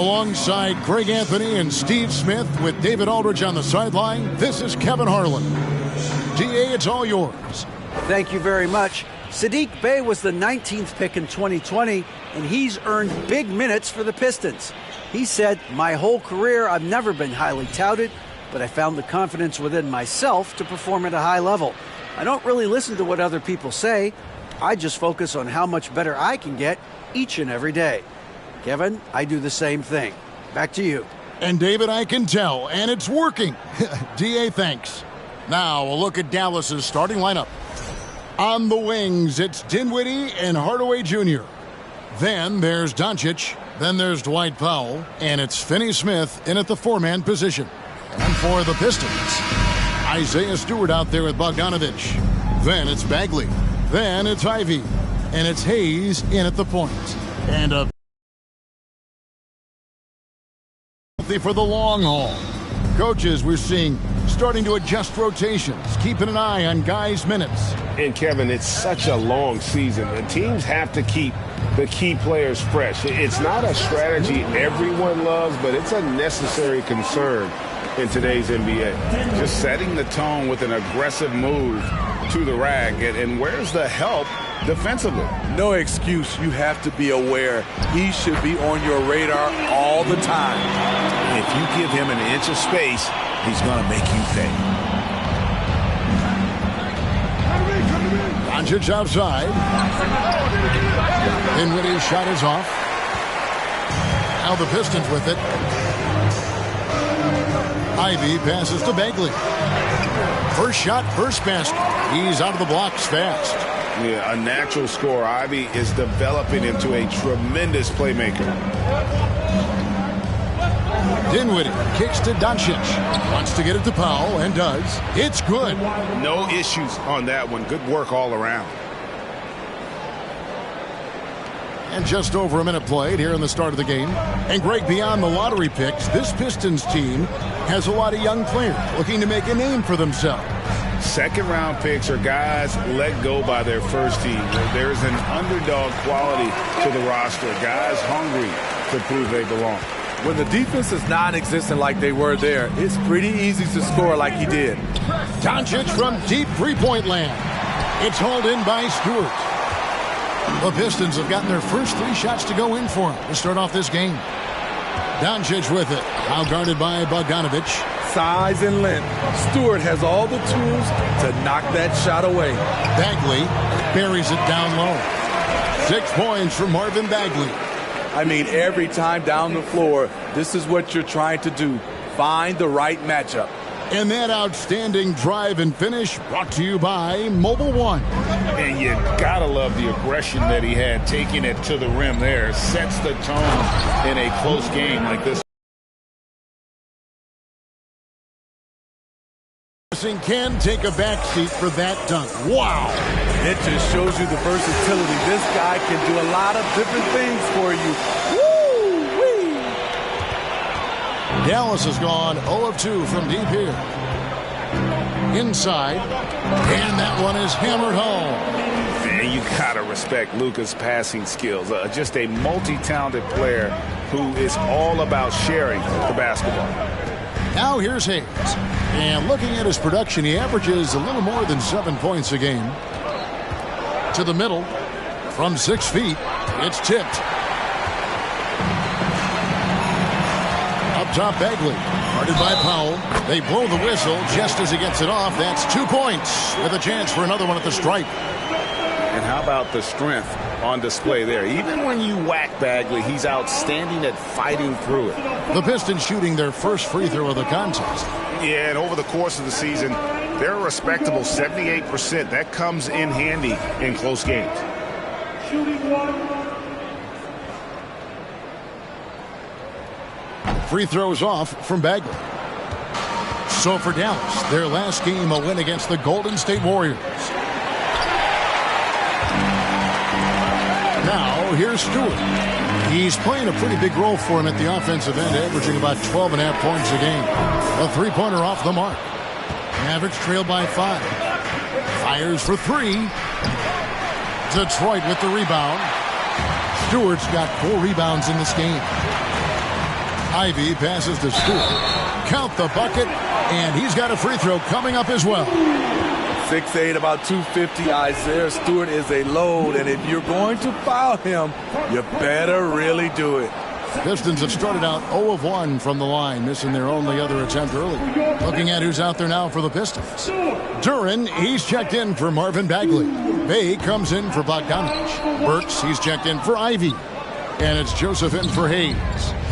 Alongside Greg Anthony and Steve Smith with David Aldridge on the sideline, this is Kevin Harlan. DA, it's all yours. Thank you very much. Saddiq Bey was the 19th pick in 2020, and he's earned big minutes for the Pistons. He said, "My whole career, I've never been highly touted, but I found the confidence within myself to perform at a high level. I don't really listen to what other people say. I just focus on how much better I can get each and every day." Kevin, I do the same thing. Back to you. And David, I can tell, and it's working. DA, thanks. Now, a look at Dallas's starting lineup. On the wings, it's Dinwiddie and Hardaway Jr. Then there's Doncic. Then there's Dwight Powell. And it's Finney Smith in at the four-man position. And for the Pistons, Isaiah Stewart out there with Bogdanovich. Then it's Bagley. Then it's Ivy. And it's Hayes in at the point. And a for the long haul. Coaches, we're seeing starting to adjust rotations, keeping an eye on guys' minutes. And, Kevin, it's such a long season. The teams have to keep the key players fresh. It's not a strategy everyone loves, but it's a necessary concern in today's NBA. Just setting the tone with an aggressive move to the rack. And where's the help defensively? No excuse. You have to be aware. He should be on your radar all the time. If you give him an inch of space, he's going to make you pay. Doncic outside. Dinwiddie's shot is off. Now the Pistons with it. Ivy passes to Bagley. First shot, first basket. He's out of the blocks fast. Yeah, a natural scorer. Ivy is developing into a tremendous playmaker. Dinwiddie kicks to Doncic. Wants to get it to Powell, and does. It's good. No issues on that one. Good work all around. And just over a minute played here in the start of the game. And Greg, beyond the lottery picks, this Pistons team has a lot of young players looking to make a name for themselves. Second-round picks are guys let go by their first team. There's an underdog quality to the roster. Guys hungry to prove they belong. When the defense is non-existent like they were there, it's pretty easy to score like he did. Doncic from deep three-point land. It's hauled in by Stewart. The Pistons have gotten their first three shots to go in for him to start off this game. Doncic with it. Now guarded by Bogdanovich. Size and length. Stewart has all the tools to knock that shot away. Bagley buries it down low. 6 points from Marvin Bagley. I mean, every time down the floor, this is what you're trying to do. Find the right matchup. And that outstanding drive and finish brought to you by Mobile One. And you gotta love the aggression that he had, taking it to the rim there. Sets the tone in a close game like this. Can take a backseat for that dunk. Wow. It just shows you the versatility. This guy can do a lot of different things for you. Woo-wee. Dallas has gone 0 of 2 from deep here. Inside. And that one is hammered home. And you gotta respect Luka's passing skills. Just a multi-talented player who is all about sharing the basketball. Now here's Hayes. And looking at his production, he averages a little more than 7 points a game. To the middle. From 6 feet. It's tipped. Up top, Bagley. Guarded by Powell. They blow the whistle just as he gets it off. That's 2 points with a chance for another one at the stripe. And how about the strength on display there? Even when you whack Bagley, he's outstanding at fighting through it. The Pistons shooting their first free throw of the contest. Yeah, and over the course of the season, they're a respectable 78%. That comes in handy in close games. Free throws off from Bagley. So for Dallas, their last game, a win against the Golden State Warriors. Now, here's Stewart. He's playing a pretty big role for him at the offensive end, averaging about 12.5 points a game. A three-pointer off the mark. Mavericks trailed by 5. Fires for 3. Detroit with the rebound. Stewart's got 4 rebounds in this game. Ivy passes to Stewart. Count the bucket, and he's got a free throw coming up as well. 6'8", about 250. Isaiah Stewart is a load, and if you're going to foul him, you better really do it. Pistons have started out 0 of 1 from the line, missing their only other attempt early. Looking at who's out there now for the Pistons. Duren, he's checked in for Marvin Bagley. Bay comes in for Bogdanovich. Burks, he's checked in for Ivy. And it's Joseph in for Hayes.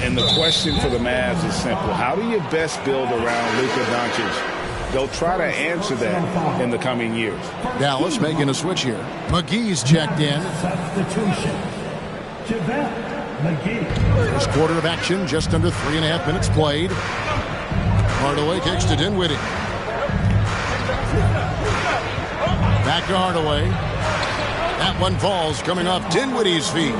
And the question for the Mavs is simple. How do you best build around Luka Doncic? They'll try to answer that in the coming years. Dallas making a switch here. McGee's checked in. First quarter of action, just under 3.5 minutes played. Hardaway kicks to Dinwiddie. Back to Hardaway. That one falls, coming off Dinwiddie's feet.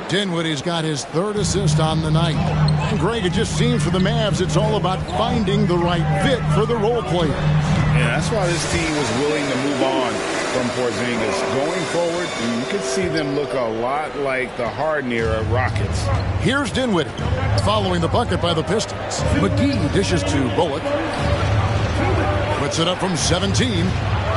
Dinwiddie's got his 3rd assist on the night. And Greg, it just seems for the Mavs it's all about finding the right fit for the role player. And that's why this team was willing to move on from Porzingis. Going forward, you could see them look a lot like the Harden era Rockets. Here's Dinwiddie following the bucket by the Pistons. McGee dishes to Bullock. Puts it up from 17.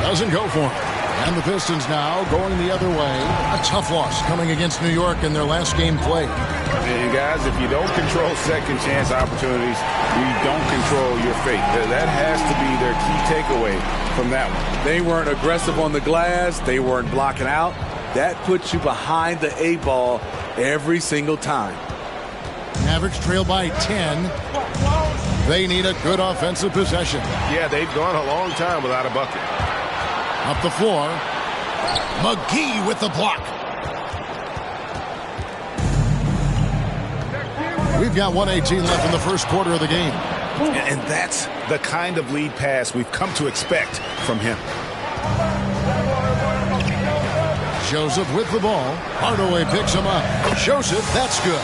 Doesn't go for him. And the Pistons now going the other way. A tough loss coming against New York in their last game played. And guys, if you don't control second chance opportunities, you don't control your fate. That has to be their key takeaway from that one. They weren't aggressive on the glass. They weren't blocking out. That puts you behind the 8 ball every single time. Mavericks trail by 10. They need a good offensive possession. Yeah, they've gone a long time without a bucket. Up the floor. McGee with the block. We've got 1:18 left in the first quarter of the game. And that's the kind of lead pass we've come to expect from him. Joseph with the ball. Hardaway picks him up. Joseph, that's good.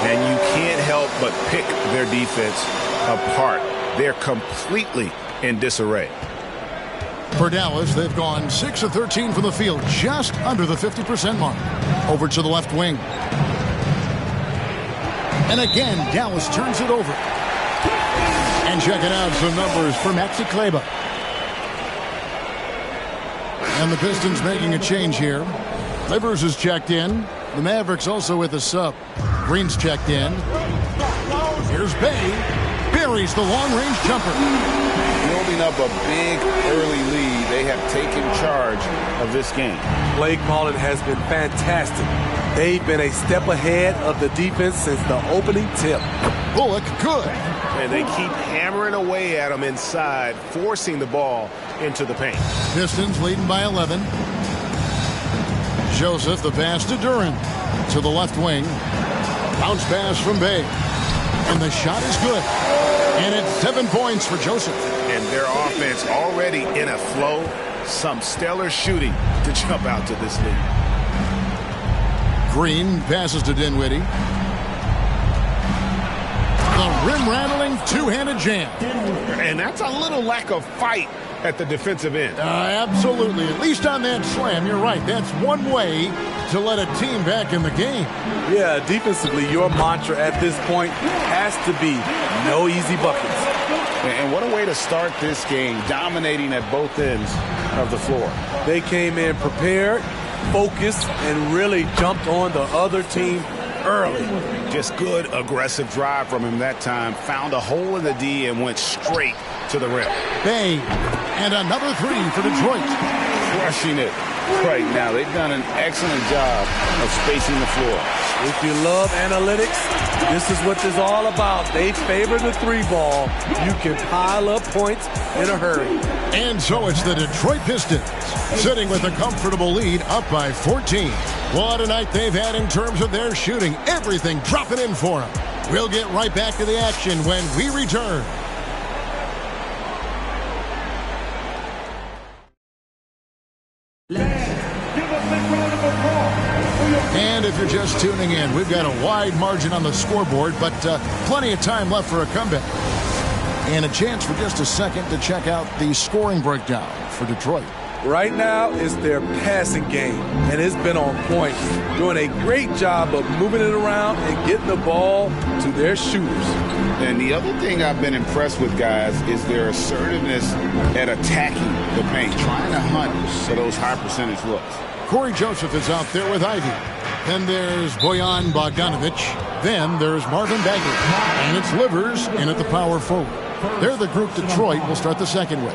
And you can't help but pick their defense apart. They're completely in disarray. For Dallas, they've gone 6 of 13 from the field, just under the 50% mark. Over to the left wing. And again, Dallas turns it over. And checking out some numbers for Maxi Kleber. And the Pistons making a change here. Livers is checked in. The Mavericks also with a sub. Green's checked in. Here's Bay. Buries the long-range jumper. Building up a big early lead, they have taken charge of this game. Play calling has been fantastic. They've been a step ahead of the defense since the opening tip. Bullock, good. And they keep hammering away at them inside, forcing the ball into the paint. Pistons leading by 11. Joseph, the pass to Duren. To the left wing. Bounce pass from Bay. And the shot is good. And it's 7 points for Joseph. And their offense already in a flow. Some stellar shooting to jump out to this lead. Green passes to Dinwiddie. The rim-rattling two-handed jam. And that's a little lack of fight at the defensive end. Absolutely. At least on that slam, you're right. That's one way to let a team back in the game. Yeah, defensively, your mantra at this point has to be no easy buckets. And what a way to start this game, dominating at both ends of the floor. They came in prepared, focused, and really jumped on the other team early. Just good, aggressive drive from him that time. Found a hole in the D and went straight to the rim. Bay. And another three for Detroit. Crushing it right now. They've done an excellent job of spacing the floor. If you love analytics, this is what this is all about. They favor the 3-ball. You can pile up points in a hurry. And so it's the Detroit Pistons sitting with a comfortable lead up by 14. What a night they've had in terms of their shooting. Everything dropping in for them. We'll get right back to the action when we return. And if you're just tuning in, we've got a wide margin on the scoreboard, but plenty of time left for a comeback. And a chance for just a second to check out the scoring breakdown for Detroit. Right now, it's their passing game, and it's been on point, doing a great job of moving it around and getting the ball to their shooters. And the other thing I've been impressed with, guys, is their assertiveness at attacking the paint, trying to hunt for those high percentage looks. Corey Joseph is out there with Ivy. Then there's Bojan Bogdanovic. Then there's Marvin Bagley. And it's Livers in at the power forward. They're the group Detroit will start the second with.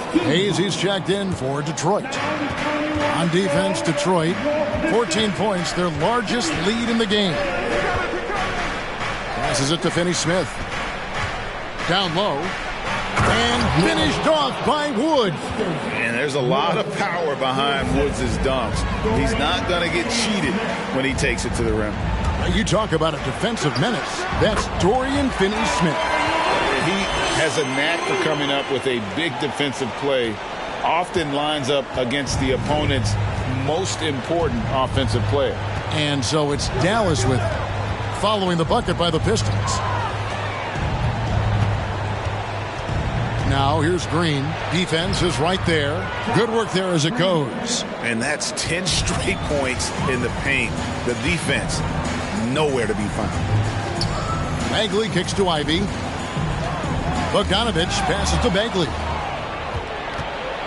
Hayes, he's checked in for Detroit. On defense, Detroit, 14 points, their largest lead in the game. Passes it to Finney-Smith. Down low. And finished off by Wood. And there's a lot of power behind Woods' dunks. He's not going to get cheated when he takes it to the rim. You talk about a defensive menace. That's Dorian Finney-Smith. He has a knack for coming up with a big defensive play. Often lines up against the opponent's most important offensive player. And so it's Dallas with it, following the bucket by the Pistons. Now here's Green. Defense is right there. Good work there as it goes. And that's 10 straight points in the paint. The defense, nowhere to be found. Bagley kicks to Ivy. Bogdanovic passes to Bagley.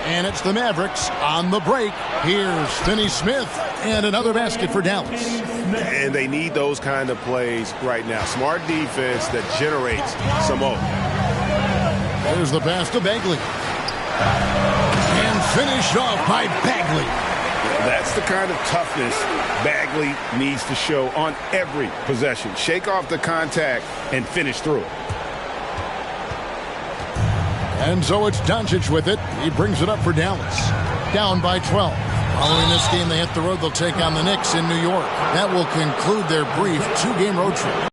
And it's the Mavericks on the break. Here's Finney-Smith and another basket for Dallas. And they need those kind of plays right now. Smart defense that generates some more. There's the pass to Bagley. And finished off by Bagley. That's the kind of toughness Bagley needs to show on every possession. Shake off the contact and finish through it. And so it's Doncic with it. He brings it up for Dallas. Down by 12. Following this game, they hit the road. They'll take on the Knicks in New York. That will conclude their brief two-game road trip.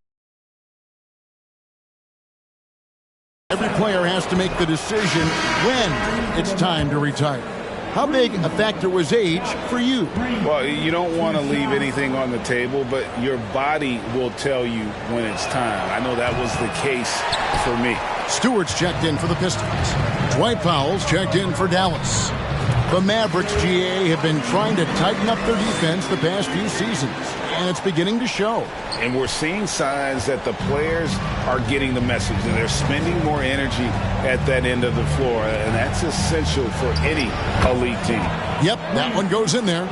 Every player has to make the decision when it's time to retire. How big a factor was age for you? Well, you don't want to leave anything on the table, but your body will tell you when it's time. I know that was the case for me. Stewart's checked in for the Pistons. Dwight Powell's checked in for Dallas. The Mavericks, GA, have been trying to tighten up their defense the past few seasons, and it's beginning to show. And we're seeing signs that the players are getting the message, and they're spending more energy at that end of the floor, and that's essential for any elite team. Yep, that one goes in there.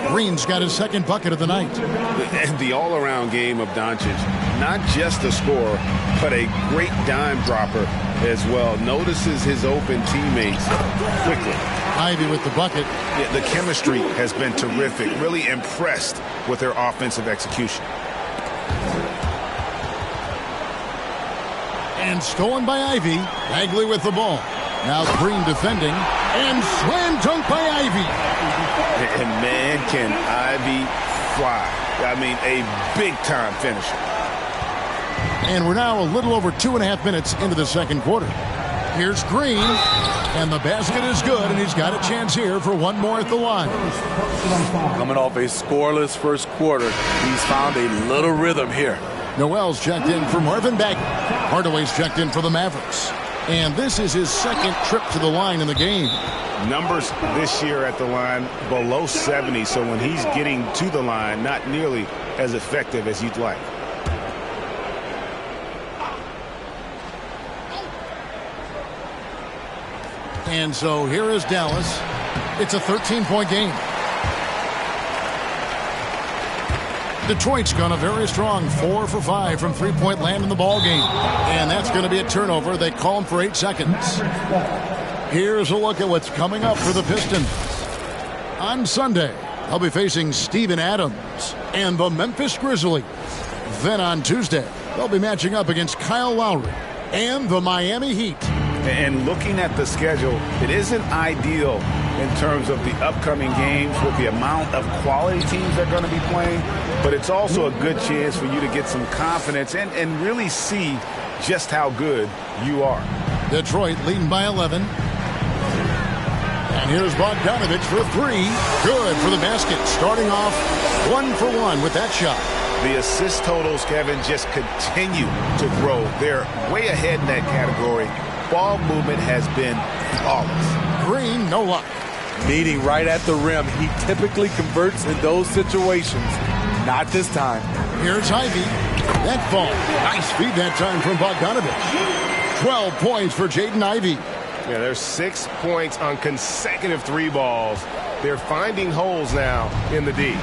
Green's got his second bucket of the night. And the all-around game of Doncic, not just a scorer, but a great dime dropper as well. Notices his open teammates quickly. Ivy with the bucket. Yeah, the chemistry has been terrific. Really impressed with their offensive execution. And stolen by Ivy. Bagley with the ball. Now Green defending. And slam dunk by Ivy. And man, can Ivy fly. I mean, a big-time finisher. And we're now a little over 2.5 minutes into the second quarter. Here's Green. And the basket is good, and he's got a chance here for one more at the line. Coming off a scoreless first quarter, he's found a little rhythm here. Noel's checked in for Marvin Bagley. Hardaway's checked in for the Mavericks. And this is his second trip to the line in the game. Numbers this year at the line below 70, so when he's getting to the line, not nearly as effective as you'd like. And so here is Dallas. It's a 13-point game. Detroit's gone a very strong 4 for 5 from three-point land in the ball game. And that's going to be a turnover. They call him for 8 seconds. Here's a look at what's coming up for the Pistons. On Sunday, they'll be facing Steven Adams and the Memphis Grizzlies. Then on Tuesday, they'll be matching up against Kyle Lowry and the Miami Heat. And looking at the schedule, it isn't ideal in terms of the upcoming games with the amount of quality teams they're going to be playing, but it's also a good chance for you to get some confidence and really see just how good you are. Detroit leading by 11. And here's Bogdanovic for 3. Good for the basket. Starting off 1 for 1 with that shot. The assist totals, Kevin, just continue to grow. They're way ahead in that category. Ball movement has been flawless. Green, no luck. Meeting right at the rim. He typically converts in those situations. Not this time. Here's Ivy. That ball. Nice feed that time from Bogdanovich. 12 points for Jaden Ivey. Yeah, there's 6 points on consecutive 3 balls. They're finding holes now in the D.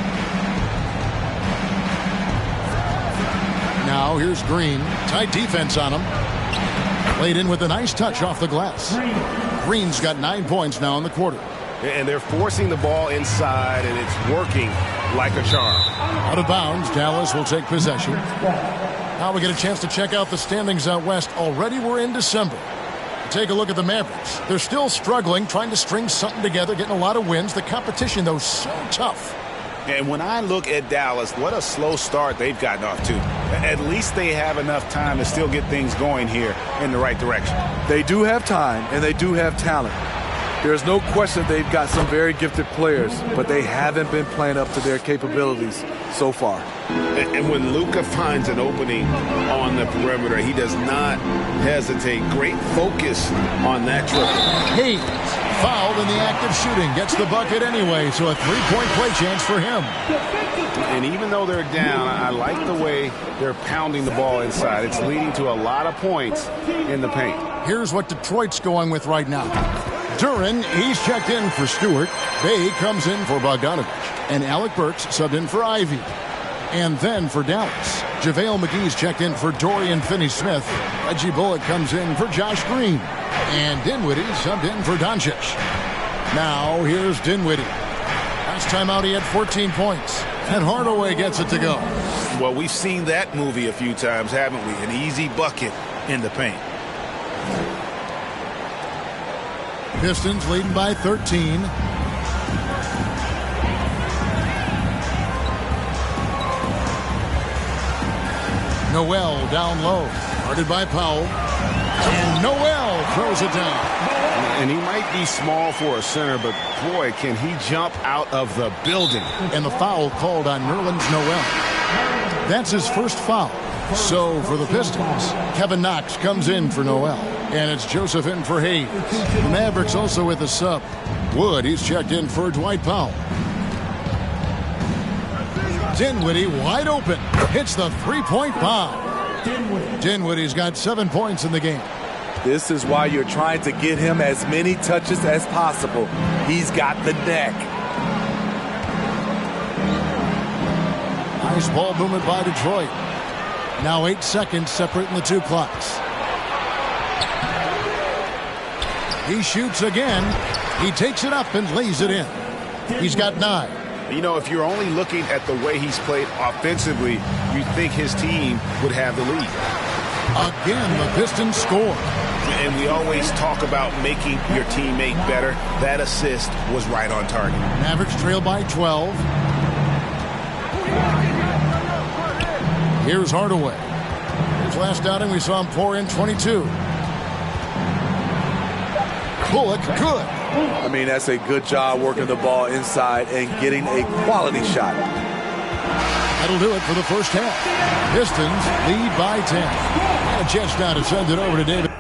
Now here's Green. Tight defense on him. Played in with a nice touch off the glass. Green's got 9 points now in the quarter. And they're forcing the ball inside, and it's working like a charm. Out of bounds, Dallas will take possession. Now we get a chance to check out the standings out west. Already we're in December. Take a look at the Mavericks. They're still struggling, trying to string something together, getting a lot of wins. The competition, though, so tough. And when I look at Dallas, what a slow start they've gotten off to. At least they have enough time to still get things going here in the right direction. They do have time, and they do have talent. There's no question they've got some very gifted players, but they haven't been playing up to their capabilities so far. And when Luka finds an opening on the perimeter, he does not hesitate. Great focus on that triple. Hayes, fouled in the act of shooting, gets the bucket anyway, so a three-point play chance for him. And even though they're down, I like the way they're pounding the ball inside. It's leading to a lot of points in the paint. Here's what Detroit's going with right now. Duren, he's checked in for Stewart. Bay comes in for Bogdanovich. And Alec Burks subbed in for Ivy. And then for Dallas, JaVale McGee's checked in for Dorian Finney-Smith. Reggie Bullock comes in for Josh Green. And Dinwiddie subbed in for Doncic. Now here's Dinwiddie. Last time out he had 14 points. And Hardaway gets it to go. Well, we've seen that movie a few times, haven't we? An easy bucket in the paint. Pistons leading by 13. Noel down low. Guarded by Powell. And Noel throws it down. And he might be small for a center, but boy, can he jump out of the building. And the foul called on Nerlens Noel. That's his first foul. So for the Pistons, Kevin Knox comes in for Noel. And it's Joseph in for Hayes. The Mavericks also with a sub. Wood, he's checked in for Dwight Powell. Dinwiddie wide open. Hits the three-point bomb. Dinwiddie's got 7 points in the game. This is why you're trying to get him as many touches as possible. He's got the neck. Nice ball movement by Detroit. Now 8 seconds separating the two clocks. He shoots again. He takes it up and lays it in. He's got 9. You know, if you're only looking at the way he's played offensively, you'd think his team would have the lead. Again, the Pistons score. And we always talk about making your teammate better. That assist was right on target. Mavericks trail by 12. Here's Hardaway. His last outing, we saw him pour in 22. Bullock, good. I mean, that's a good job working the ball inside and getting a quality shot. That'll do it for the first half. Pistons lead by 10. And a chance now to send it over to David.